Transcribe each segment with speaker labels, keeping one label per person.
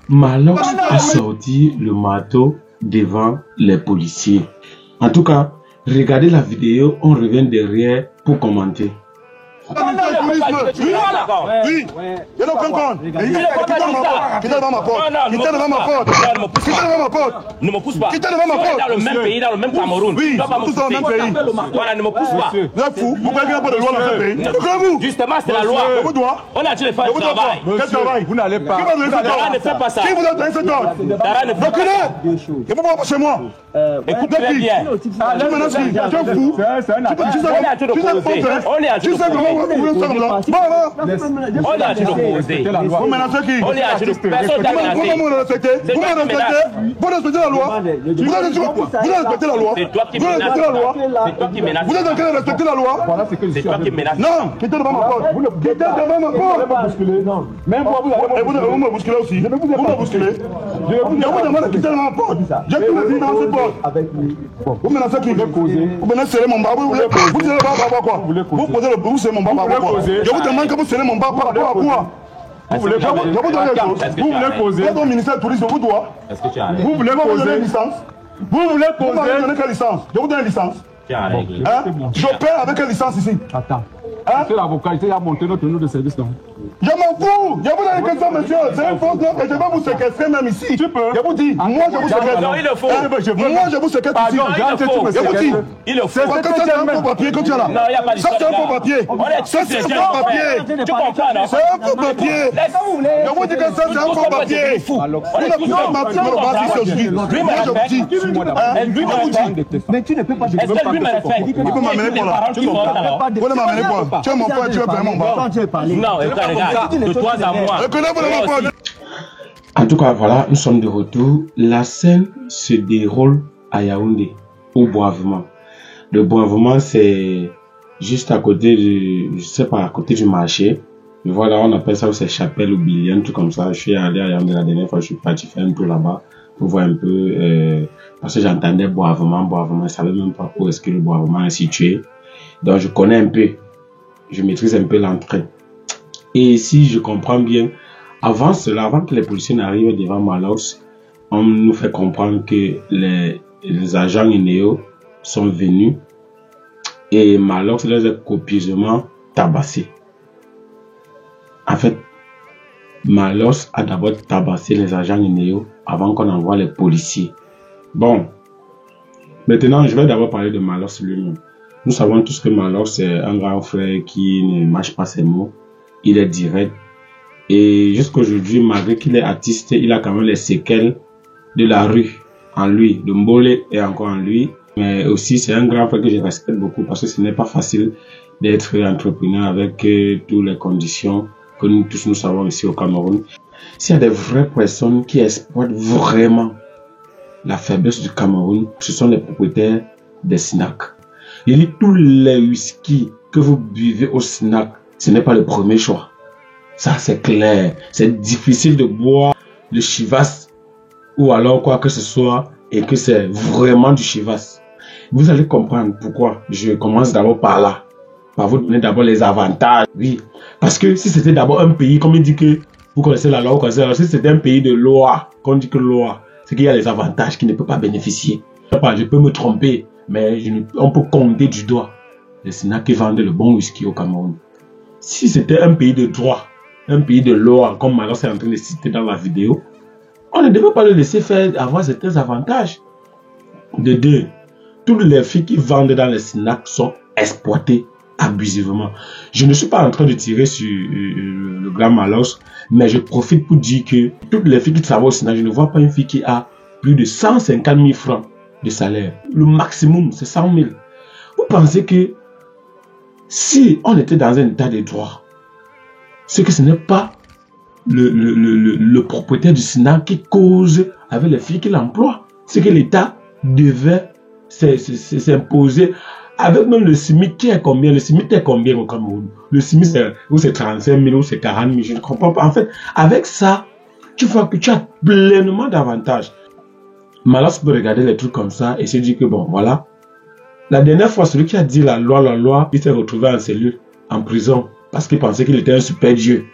Speaker 1: Malox a sorti le marteau devant les policiers. En tout cas, regardez la vidéo, on revient derrière pour commenter.
Speaker 2: Oui, il y a aucun compte. Il est devant ma porte. Il est devant ma porte. Il est devant ma porte.
Speaker 3: Ne me pousse pas.
Speaker 2: Il est devant ma porte.
Speaker 3: Dans le même pays, dans le même Cameroun.
Speaker 2: Oui, tous dans le même pays.
Speaker 3: Voilà, ne me pousse pas.
Speaker 2: Vous êtes fou. Vous croyez qu'il n'y a pas de loi dans ce pays? Vous.
Speaker 3: Justement, c'est la loi.
Speaker 2: Vous doit.
Speaker 3: On a dit de faire le travail.
Speaker 2: Quel travail?
Speaker 4: Vous n'allez pas.
Speaker 2: Qui va donner cet
Speaker 3: Dara
Speaker 2: ordre?
Speaker 3: ne fait pas ça.
Speaker 2: Qui vous a donné cet ordre?
Speaker 3: Dara ne fait pas ça.
Speaker 2: Reculez. Et vous pas chez moi.
Speaker 3: Écoute très bien.
Speaker 2: Tu es maintenant fou. Tu es fou.
Speaker 3: On est à
Speaker 2: Tu sais comment vous voulez faire comme ça?
Speaker 3: On est à te l'opposer.
Speaker 2: Vous menacez qui?
Speaker 3: On est à te l'opposer. Personne n'a menacé.
Speaker 2: Vous me respectez? Vous me respectez? Vous respectez la loi? Vous respectez la loi?
Speaker 3: C'est toi qui
Speaker 2: Vous
Speaker 3: menaces.
Speaker 2: respectez la loi?
Speaker 3: C'est toi qui menaces.
Speaker 2: Vous êtes en train de respecter la loi?
Speaker 3: C'est toi qui menaces.
Speaker 2: Non, quittez devant ma porte. Quittez devant ma porte. Même moi, vous me bousculez aussi. Vous me bousculez. Je vous demande de quitter devant ma porte. J'ai plus de vie dans cette porte. Vous menacez qui? Vous menacez serrer mon bas. Vous serrez mon bas par rapport à quoi? Vous posez le vous serrez mon bas par rapport à quoi? Je vous demande que vous serrez mon bas par rapport à quoi? Vous voulez poser? Je vous donne les choses. Vous voulez poser? Vous êtes au ministère du tourisme, vous doit. Vous voulez poser une licence? Vous voulez poser? Vous m'avez donné quelle licence? Je vous donne une licence. J'opère avec quelle licence ici?
Speaker 4: Attends. C'est l'avocat, il a monté notre nom de service, non?
Speaker 2: Je m'en fous! Je vous donne une question, monsieur. C'est une faute, non? Et je vais vous séquestrer même ici. Tu peux. Je vous dis, moi je vous séquestre.
Speaker 3: Non, il le faut.
Speaker 2: Moi je vous séquestre ici. Je vous dis.
Speaker 3: Il le faut.
Speaker 2: Parce que ça c'est un faux papier que tu as là.
Speaker 3: Non, il n'y a pas
Speaker 2: Ça c'est un faux papier. Ça c'est un faux papier.
Speaker 3: Tu comprends, non?
Speaker 2: C'est un faux papier. Je vous dis que ça c'est un faux papier. Vous ne pouvez pas me baser sur lui. Moi je vous dis.
Speaker 4: Mais tu ne peux pas.
Speaker 3: Est-ce que lui me respecte?
Speaker 2: Il peut m'amener pour là. Vous ne m'amenez pour là. Tu es mon père, tu veux payer mon bas.
Speaker 3: Non, regarde, de toi à moi.
Speaker 2: Reconnais-vous de ma porte.
Speaker 1: En tout cas, voilà, nous sommes de retour. La scène se déroule à Yaoundé, au Boivement. Le Boivement, c'est juste à côté du, je sais pas, à côté du marché. Voilà, on appelle ça, c'est chapelle ou billet, un truc comme ça. Je suis allé à Yaoundé la dernière fois, je suis parti faire un tour là-bas pour voir un peu, parce que j'entendais Boivement, je savais même pas où est-ce que le Boivement est situé. Donc, je connais un peu, je maîtrise un peu l'entrée. Et si je comprends bien, avant cela, avant que les policiers n'arrivent devant Malox, on nous fait comprendre que les agents INEO sont venus et Malox les a copieusement tabassés. En fait, Malox a d'abord tabassé les agents INEO avant qu'on envoie les policiers. Bon, maintenant je vais d'abord parler de Malox lui-même. Nous savons tous que Malox est un grand frère qui ne mâche pas ses mots. Il est direct. Et jusqu'aujourd'hui, malgré qu'il est artiste, il a quand même les séquelles de la rue en lui, de Mbolé et encore en lui. Mais aussi, c'est un grand frère que je respecte beaucoup parce que ce n'est pas facile d'être entrepreneur avec toutes les conditions que nous tous nous savons ici au Cameroun. S'il y a des vraies personnes qui exploitent vraiment la faiblesse du Cameroun, ce sont les propriétaires des snacks. Il dit tous les whisky que vous buvez au snack, ce n'est pas le premier choix. Ça, c'est clair. C'est difficile de boire le Chivas ou alors quoi que ce soit et que c'est vraiment du Chivas. Vous allez comprendre pourquoi. Je commence d'abord par là. Par vous donner d'abord les avantages. Oui. Parce que si c'était d'abord un pays, comme il dit que vous connaissez la loi, vous connaissez la loi. Si c'était un pays de loi, qu'on dit que loi, c'est qu'il y a les avantages qui ne peuvent pas bénéficier. Je peux me tromper, mais on peut compter du doigt les snacks qui vendent le bon whisky au Cameroun. Si c'était un pays de droit, un pays de loi, comme Malox est en train de citer dans la vidéo, on ne devait pas le laisser faire avoir certains avantages. De deux, toutes les filles qui vendent dans les snacks sont exploitées abusivement. Je ne suis pas en train de tirer sur le grand Malox, mais je profite pour dire que toutes les filles qui travaillent au snack, je ne vois pas une fille qui a plus de 150 000 francs de salaire. Le maximum, c'est 100 000. Vous pensez que si on était dans un état de droit, c'est que ce n'est pas le propriétaire du snack qui cause avec les filles qu'il emploie. C'est que l'État devait s'imposer avec même le SMIC qui est combien? Le SMIC est combien au Cameroun? Le SMIC c'est 35 000 ou c'est 40 000, je ne comprends pas. En fait, avec ça, tu vois que tu as pleinement d'avantages. Malox peut regarder les trucs comme ça et se dire que bon, voilà. La dernière fois, celui qui a dit la loi, il s'est retrouvé en cellule, en prison, parce qu'il pensait qu'il était un super dieu.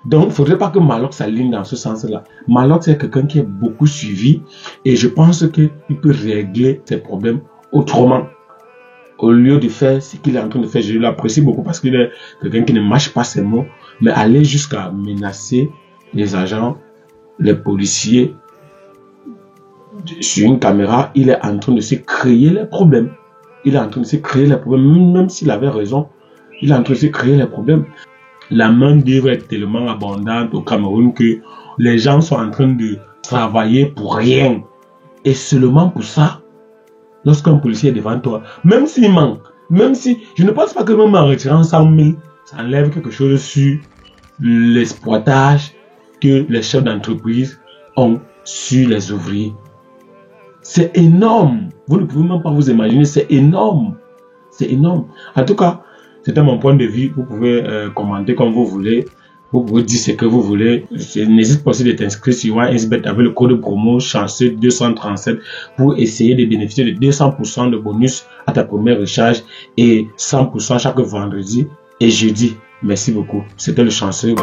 Speaker 1: Donc, il ne faudrait pas que Malox s'aligne dans ce sens-là. Malox, c'est quelqu'un qui est beaucoup suivi et je pense qu'il peut régler ses problèmes autrement. Au lieu de faire ce qu'il est en train de faire, je l'apprécie beaucoup parce qu'il est quelqu'un qui ne mâche pas ses mots, mais aller jusqu'à menacer les agents, les policiers sur une caméra, il est en train de se créer les problèmes. Il est en train de se créer les problèmes, même s'il avait raison, il est en train de se créer les problèmes. La main-d'œuvre est tellement abondante au Cameroun que les gens sont en train de travailler pour rien. Et seulement pour ça, lorsqu'un policier est devant toi, même s'il manque, même si, je ne pense pas que même en retirant 100 000, ça enlève quelque chose sur l'exploitage que les chefs d'entreprise ont sur les ouvriers. C'est énorme. Vous ne pouvez même pas vous imaginer, c'est énorme. C'est énorme. En tout cas, c'était mon point de vue. Vous pouvez commenter comme vous voulez. Vous pouvez dire ce que vous voulez. N'hésite pas aussi de t'inscrire sur OneXBet avec le code promo chanceux 237 pour essayer de bénéficier de 200% de bonus à ta première recharge et 100% chaque vendredi et jeudi. Merci beaucoup. C'était le chanceux.